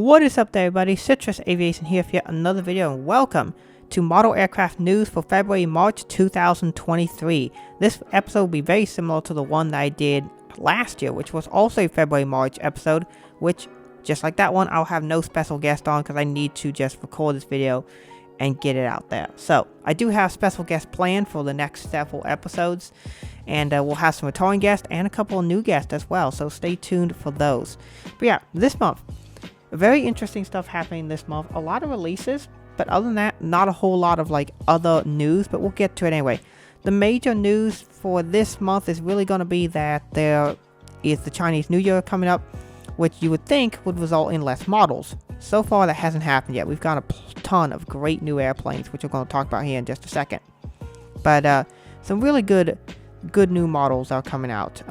What is up there, everybody? Citrus Aviation here for yet another video, and welcome to Model Aircraft News for February-March 2023. This episode will be very similar to the one that I did last year, which was also a February-March episode, which, just like that one, I'll have no special guest on because I need to just record this video and get it out there. So, I do have special guests planned for the next several episodes, and we'll have some returning guests and a couple of new guests as well, so stay tuned for those. But yeah, this month, very interesting stuff happening this month. A lot of releases, but other than that, not a whole lot of like other news, but we'll get to it anyway. The major news for this month is really going to be that there is the Chinese New Year coming up, which you would think would result in less models. So far, that hasn't happened yet. We've got a ton of great new airplanes, which we're going to talk about here in just a second. But some really good new models are coming out.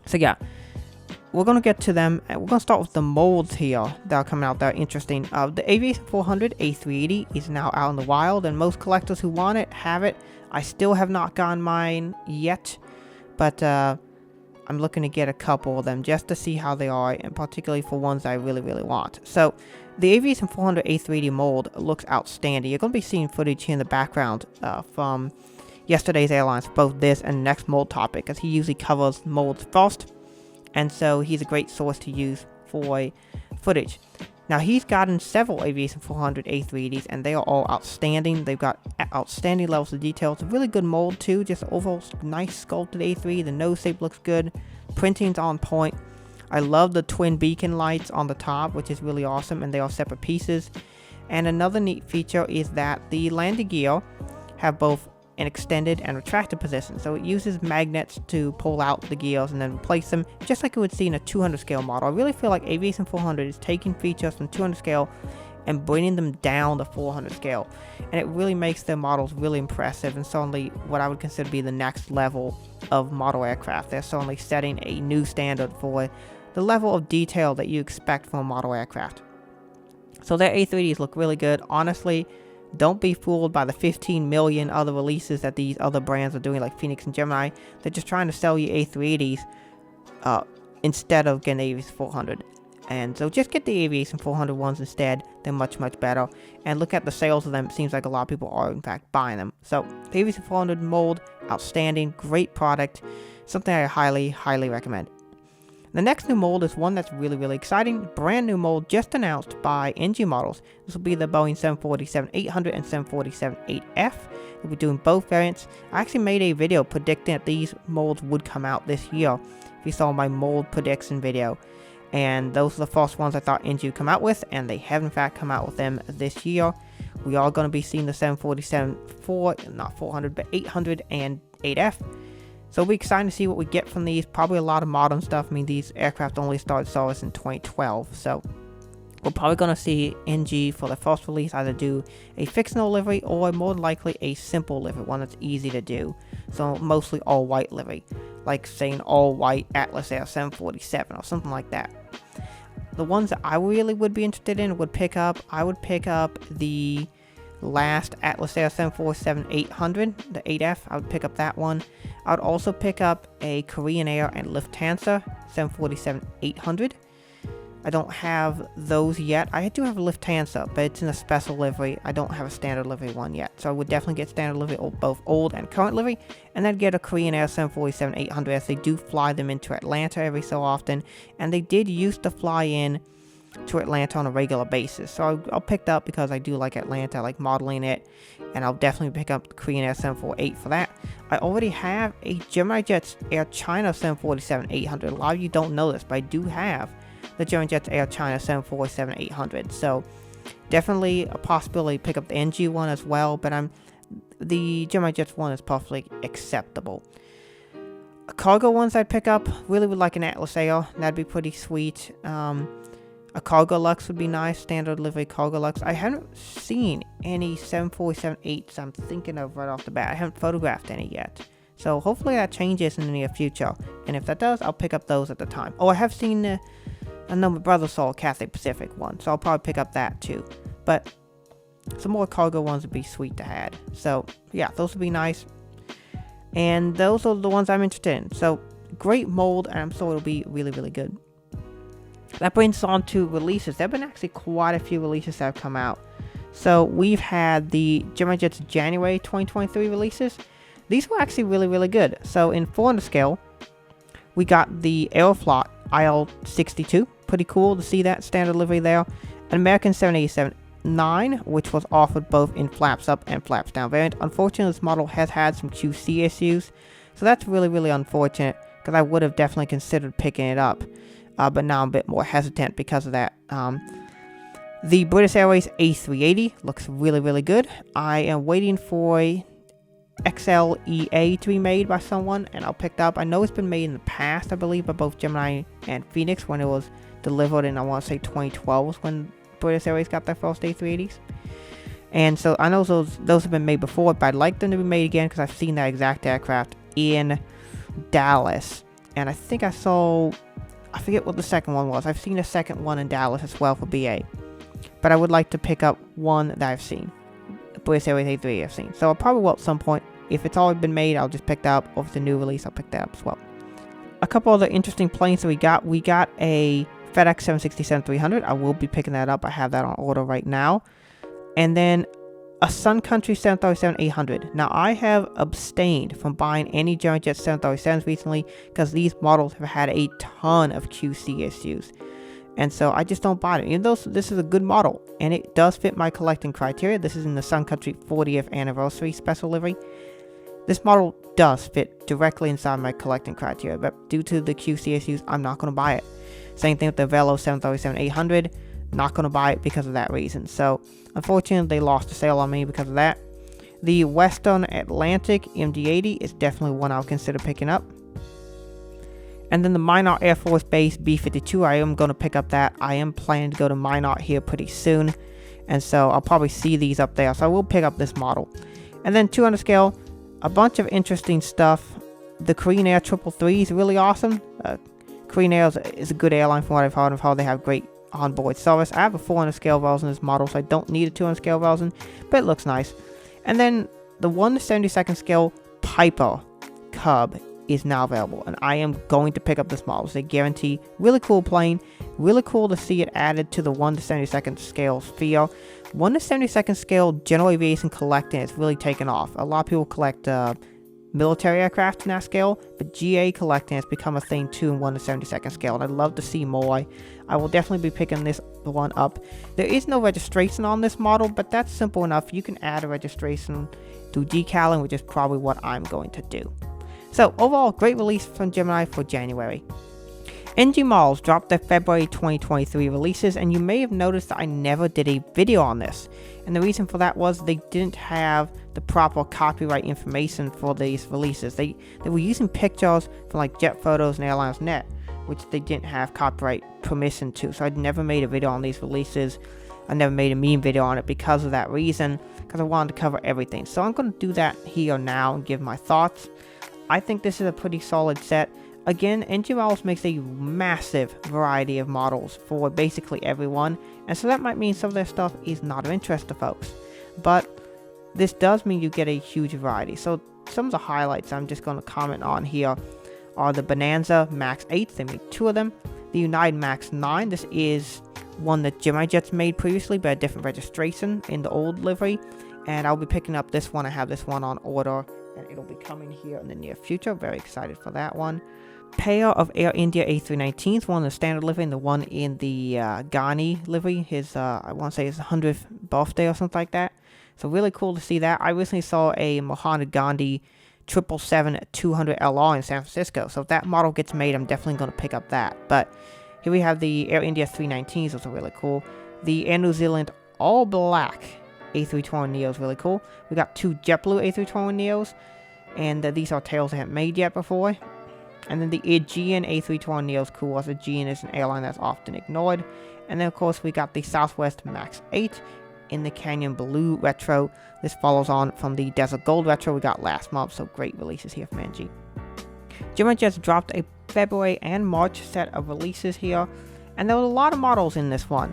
So yeah. We're going to get to them. We're going to start with the molds here that are coming out that are interesting. The Aviation 400 A380 is now out in the wild, and most collectors who want it have it. I still have not gotten mine yet, but I'm looking to get a couple of them just to see how they are, and particularly for ones I really want. So the Aviation 400 A380 mold looks outstanding. You're going to be seeing footage here in the background from yesterday's airlines, both this and the next mold topic, because he usually covers molds first. And so he's a great source to use for footage. Now he's gotten several Aviation 400 A380s, and they are all outstanding. They've got outstanding levels of detail. It's a really good mold too, just overall nice sculpted A3. The nose shape looks good. Printing's on point. I love the twin beacon lights on the top, which is really awesome, and they are separate pieces. And another neat feature is that the landing gear have both an extended and retracted position, so it uses magnets to pull out the gears and then replace them, just like you would see in a 200 scale model. I really feel like Aviation 400 is taking features from 200 scale and bringing them down to 400 scale, and it really makes their models really impressive, and certainly what I would consider to be the next level of model aircraft. They're certainly setting a new standard for the level of detail that you expect from a model aircraft. So their A380s look really good. Honestly, don't be fooled by the 15 million other releases that these other brands are doing, like Phoenix and Gemini. They're just trying to sell you A380s instead of getting Aviation 400. And so just get the Aviation 400 ones instead. They're much better. And look at the sales of them. It seems like a lot of people are, in fact, buying them. So the Aviation 400 mold, outstanding, great product. Something I highly recommend. The next new mold is one that's really exciting. Brand new mold just announced by NG Models. This will be the Boeing 747-800 and 747-8F. We'll be doing both variants. I actually made a video predicting that these molds would come out this year, if you saw my mold prediction video. And those are the first ones I thought NG would come out with, and they have in fact come out with them this year. We are going to be seeing the 800 and 8F. So it'll be exciting to see what we get from these. Probably a lot of modern stuff. I mean, these aircraft only started service in 2012. So we're probably going to see NG for the first release either do a fictional livery or more than likely a simple livery, one that's easy to do. So mostly all white livery, like say an all white Atlas Air 747 or something like that. The ones that I really would be interested in I would pick up the last Atlas Air 747-800, the 8F. I would pick up that one. I would also pick up a Korean Air and Lufthansa 747-800. I don't have those yet. I do have a Lufthansa, but it's in a special livery. I don't have a standard livery one yet. So I would definitely get standard livery, both old and current livery, and then get a Korean Air 747-800, as they do fly them into Atlanta every so often, and they did used to fly in to Atlanta on a regular basis. So I'll pick that up because I do like Atlanta, I like modeling it, and I'll definitely pick up the Korean Air 748 for that. I already have a Gemini Jets Air China 747-800. A lot of you don't know this, but I do have the Gemini Jets Air China 747-800. So definitely a possibility to pick up the NG one as well, but the Gemini Jets one is perfectly acceptable. Cargo ones I'd pick up, really would like an Atlas Air. That'd be pretty sweet. A Cargo Lux would be nice, standard livery Cargo Lux. I haven't seen any 747-8s I'm thinking of right off the bat. I haven't photographed any yet. So hopefully that changes in the near future. And if that does, I'll pick up those at the time. Oh, I have seen a number of brothers saw a Cathay Pacific one, so I'll probably pick up that too. But some more cargo ones would be sweet to have. So yeah, those would be nice. And those are the ones I'm interested in. So great mold, and I'm sure it'll be really good. That brings us on to releases. There have been actually quite a few releases that have come out. So we've had the Gemini Jets January 2023 releases. These were actually really, really good. So in 400 scale, we got the Aeroflot IL-62. Pretty cool to see that standard livery there. An American 787-9, which was offered both in flaps up and flaps down variant. Unfortunately, this model has had some QC issues. So that's really, really unfortunate, because I would have definitely considered picking it up. But now I'm a bit more hesitant because of that. The British Airways A380 looks really, really good. I am waiting for XLEA to be made by someone, and I'll pick that up. I know it's been made in the past, I believe, by both Gemini and Phoenix when it was delivered in, I want to say 2012 was when British Airways got their first A380s. And so I know those have been made before, but I'd like them to be made again because I've seen that exact aircraft in Dallas. And I think I forget what the second one was. I've seen a second one in Dallas as well for BA. But I would like to pick up one that I've seen. British Airways A380 I've seen. So I probably will at some point. If it's already been made, I'll just pick that up. Or if it's a new release, I'll pick that up as well. A couple other interesting planes that we got. We got a FedEx 767-300. I will be picking that up. I have that on order right now. And then a Sun Country 737-800. Now, I have abstained from buying any Gemini Jets 737s recently because these models have had a ton of QC issues. And so I just don't buy it. Even though this is a good model and it does fit my collecting criteria. This is in the Sun Country 40th anniversary special livery. This model does fit directly inside my collecting criteria, but due to the QC issues, I'm not going to buy it. Same thing with the Velo 737-800. Not going to buy it because of that reason. So unfortunately, they lost the sale on me because of that. The Western Atlantic MD-80 is definitely one I'll consider picking up. And then the Minot Air Force Base B-52, I am going to pick up that. I am planning to go to Minot here pretty soon. And so I'll probably see these up there. So I will pick up this model. And then 200 scale, a bunch of interesting stuff. The Korean Air 333 is really awesome. Korean Air is a good airline from what I've heard of how they have great onboard service. I have a 400 scale version of this model, so I don't need a 200 scale version, but it looks nice. And then the 1/72 scale Piper Cub is now available, and I am going to pick up this model. It's a guarantee. Really cool plane. Really cool to see it added to the 1/72 scale sphere. 1/72 scale general aviation collecting has really taken off. A lot of people collect military aircraft in that scale, but GA collecting has become a thing too in 1/72 scale, and I'd love to see more. I will definitely be picking this one up. There is no registration on this model, but that's simple enough. You can add a registration through decaling, which is probably what I'm going to do. So overall, great release from Gemini for January. NG Models dropped their February 2023 releases, and you may have noticed that I never did a video on this. And the reason for that was they didn't have the proper copyright information for these releases. They were using pictures from like Jet Photos and Airlines.net, which they didn't have copyright permission to. So I'd never made a video on these releases. I never made a meme video on it because of that reason, because I wanted to cover everything. So I'm going to do that here now and give my thoughts. I think this is a pretty solid set. Again, NG Models makes a massive variety of models for basically everyone, and so that might mean some of their stuff is not of interest to folks. But this does mean you get a huge variety. So some of the highlights I'm just going to comment on here are the Bonanza Max 8. They made 2 of them. The United Max 9. This is one that Gemini Jets made previously, but a different registration in the old livery. And I'll be picking up this one. I have this one on order, and it'll be coming here in the near future. Very excited for that one. Pair of Air India A319s, one in the standard livery and the one in the Ghani livery. His, I want to say his 100th birthday or something like that. So really cool to see that. I recently saw a Mahatma Gandhi 777-200 LR in San Francisco. So if that model gets made, I'm definitely going to pick up that. But here we have the Air India 319s, those are really cool. The Air New Zealand all black A320neo is really cool. We got 2 JetBlue A320neos, and these are tails I haven't made yet before. And then the Aegean A320neo is cool, as Aegean is an airline that's often ignored. And then of course we got the Southwest Max 8 in the Canyon Blue Retro. This follows on from the Desert Gold Retro we got last month, so great releases here from NG. Gemini Jets dropped a February and March set of releases here, and there were a lot of models in this one,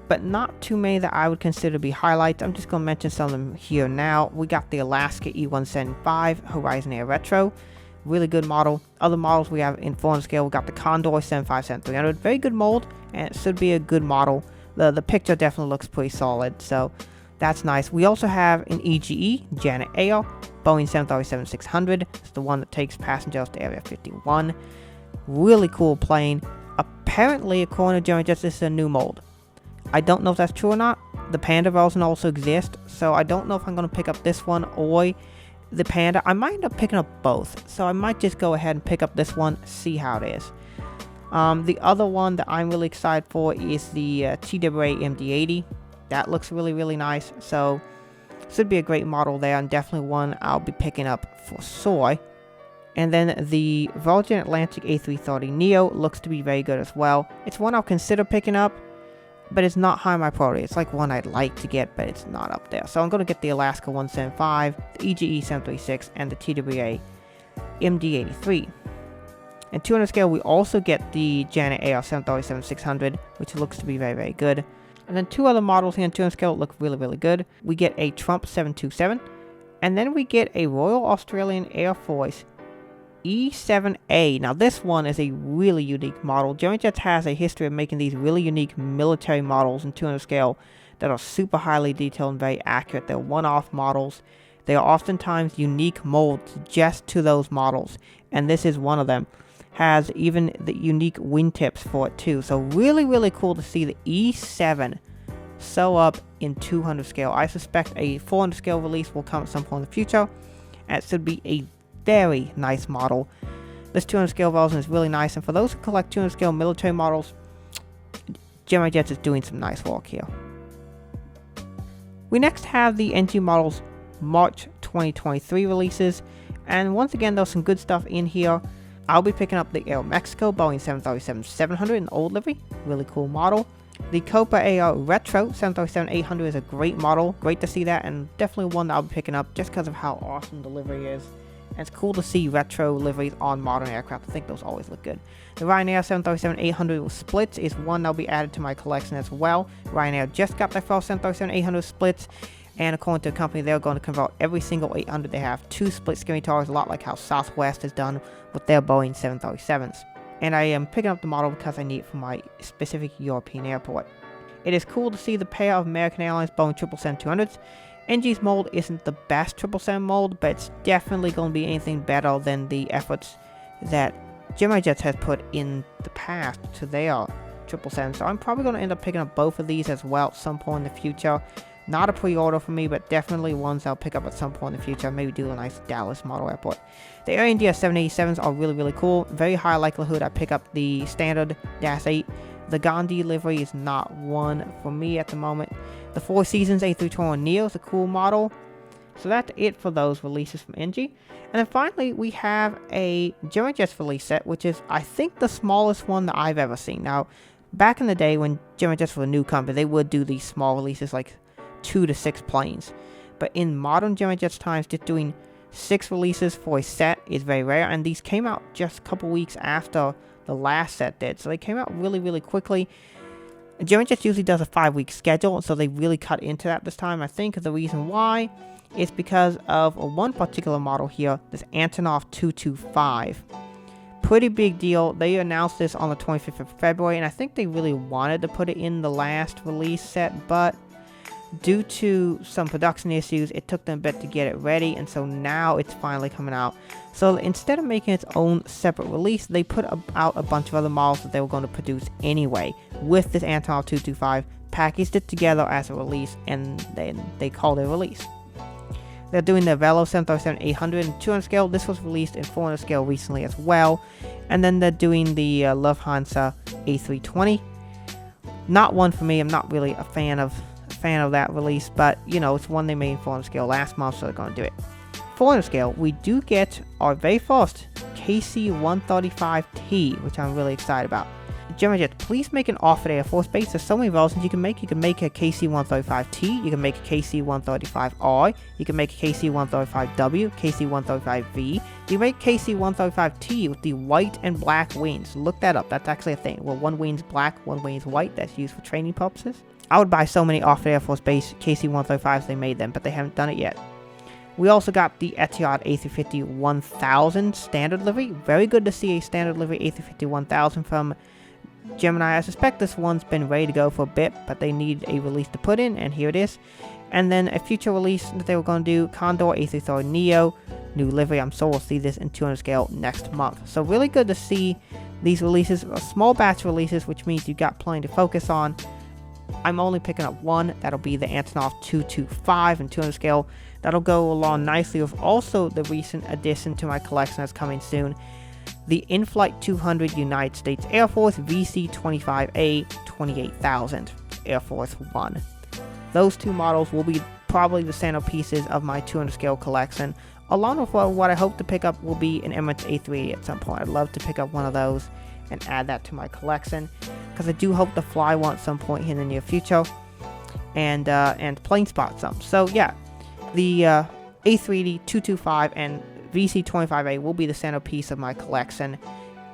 but not too many that I would consider to be highlights. I'm just going to mention some of them here now. We got the Alaska E175 Horizon Air Retro. really good model. Other models we have in 400 scale, we got the Condor 757-300, very good mold, and it should be a good model. The picture definitely looks pretty solid, so that's nice. We also have an EGE, Janet Air, Boeing 737-600. It's the one that takes passengers to Area 51. Really cool plane. Apparently, according to Gemini Jets, this is a new mold. I don't know if that's true or not. The Panda version also exists, so I don't know if I'm going to pick up this one or the Panda. I might end up picking up both, so I might just go ahead and pick up this one, see how it is. The other one that I'm really excited for is the TWA MD-80. That looks really, really nice, so should be a great model there, and definitely one I'll be picking up for sure. And then the Virgin Atlantic A330neo looks to be very good as well. It's one I'll consider picking up, but it's not high on my priority. It's like one I'd like to get, but it's not up there. So I'm going to get the Alaska 175, the EGE 736, and the TWA MD-83. And 200 scale, we also get the Janet Air 737-600, which looks to be very, very good. And then two other models here in 200 scale look really, really good. We get a Trump 727, and then we get a Royal Australian Air Force E7A. Now this one is a really unique model. Gemini Jets has a history of making these really unique military models in 200 scale that are super highly detailed and very accurate. They're one-off models. They are oftentimes unique molds just to those models, and this is one of them. Has even the unique wingtips for it too. So really, really cool to see the E7 sew up in 200 scale. I suspect a 400 scale release will come at some point in the future, and it should be a very nice model. This 200 scale version is really nice, and for those who collect 200 scale military models, Gemini Jets is doing some nice work here. We next have the NG Models March 2023 releases, and once again there's some good stuff in here. I'll be picking up the Aeromexico Boeing 737-700 in old livery, really cool model. The Copa AR Retro 737-800 is a great model, great to see that, and definitely one that I'll be picking up just because of how awesome the livery is. And it's cool to see retro liveries on modern aircraft. I think those always look good. The Ryanair 737-800 with splits is one that'll be added to my collection as well. Ryanair just got their first 737-800 splits, and according to the company, they're going to convert every single 800 they have to split skinny towers, a lot like how Southwest has done with their Boeing 737s. And I am picking up the model because I need it for my specific European airport. It is cool to see the pair of American Airlines Boeing 777-200s. NG's mold isn't the best 777 mold, but it's definitely going to be anything better than the efforts that Gemini Jets has put in the past to their 777. So I'm probably going to end up picking up both of these as well at some point in the future. Not a pre-order for me, but definitely ones I'll pick up at some point in the future. Maybe do a nice Dallas model airport. The Air India 787s are really, really cool. Very high likelihood I pick up the standard Dash 8. The Gandhi livery is not one for me at the moment. The Four Seasons A321neo is a cool model. So that's it for those releases from NG. And then finally, we have a Gemini Jets release set, which is, I think, the smallest one that I've ever seen. Now, back in the day when Gemini Jets was a new company, they would do these small releases like 2 to 6 planes. But in modern Gemini Jets times, just doing 6 releases for a set is very rare. And these came out just a couple weeks after the last set did. So they came out really, really quickly. Gemini Jets usually does a 5-week schedule, so they really cut into that this time. I think the reason why is because of one particular model here, this Antonov 225. Pretty big deal. They announced this on the 25th of February, and I think they really wanted to put it in the last release set, but due to some production issues, it took them a bit to get it ready, and so now it's finally coming out. So instead of making its own separate release, they put out a bunch of other models that they were going to produce anyway with this Antonov 225, packaged it together as a release, and then they called it a release. They're doing the Velo 737-800 in 200 scale. This was released in 400 scale recently as well. And then they're doing the Lufthansa A320. Not one for me. I'm not really a fan of that release, but you know, it's one they made in 400 scale last month, so they're going to do it. 400 scale, we do get our very first KC-135T, which I'm really excited about. Gemini Jets, please make an offer at Air Force Base. There's so many versions you can make. You can make a KC-135T, you can make a KC-135R, you can make a KC-135W, KC-135V. You can make KC-135T with the white and black wings. Look that up. That's actually a thing. Well, one wing's black, one wing's white. That's used for training purposes. I would buy so many off Air Force Base KC-135s they made them, but they haven't done it yet. We also got the Etihad A350-1000 standard livery. Very good to see a standard livery A350-1000 from Gemini. I suspect this one's been ready to go for a bit, but they need a release to put in, and here it is. And then a future release that they were going to do, Condor A330neo, new livery. I'm sure we'll see this in 200 scale next month. So really good to see these releases, small batch releases, which means you've got plenty to focus on. I'm only picking up one. That'll be the Antonov 225 in 200 scale. That'll go along nicely with also the recent addition to my collection that's coming soon, the In-Flight 200 United States Air Force VC-25A 28,000 Air Force One. Those two models will be probably the centerpieces of my 200 scale collection, along with what I hope to pick up will be an Emirates A380 at some point. I'd love to pick up one of those and add that to my collection, because I do hope to fly one at some point here in the near future, and plane spot some. So yeah, the A380, 225, and VC-25A will be the centerpiece of my collection,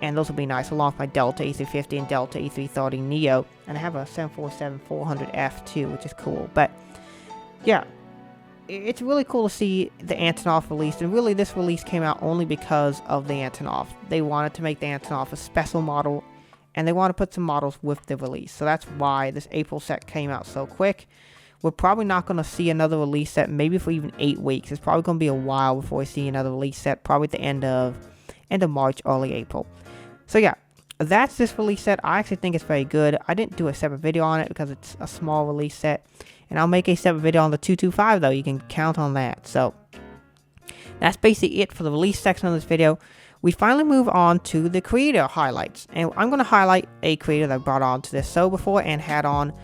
and those will be nice, along with my Delta A350 and Delta A330neo, and I have a 747-400F too, which is cool. But yeah, it's really cool to see the Antonov released, and really this release came out only because of the Antonov. They wanted to make the Antonov a special model, and they want to put some models with the release, so that's why this April set came out so quick. We're probably not going to see another release set maybe for even 8 weeks. It's probably going to be a while before we see another release set, probably at the end of March, early April. So yeah, that's this release set. I actually think it's very good. I didn't do a separate video on it because it's a small release set, and I'll make a separate video on the 225 though. You can count on that. So that's basically it for the release section of this video. We finally move on to the creator highlights, and I'm going to highlight a creator that I brought on to this show before and had on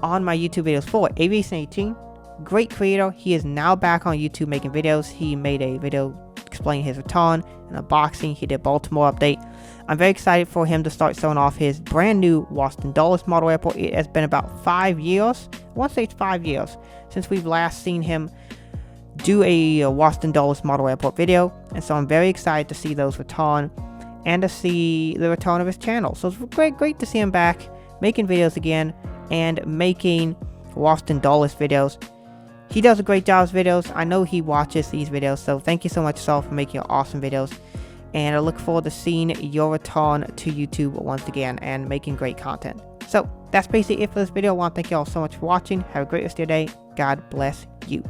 my YouTube videos for Aviation 18. Great creator. He is now back on YouTube making videos. He made a video explaining his return and unboxing. He did Baltimore update. I'm very excited for him to start showing off his brand new Washington Dulles model airport. It has been about 5 years. I want to say it's 5 years since we've last seen him do a Washington Dulles model airport video, and so I'm very excited to see those return and to see the return of his channel. So it's great to see him back making videos again and making Washington Dulles videos. He does a great job with videos. I know he watches these videos, so thank you so much, Saul, for making awesome videos. And I look forward to seeing your return to YouTube once again and making great content. So that's basically it for this video. I want to thank you all so much for watching. Have a great rest of your day. God bless you.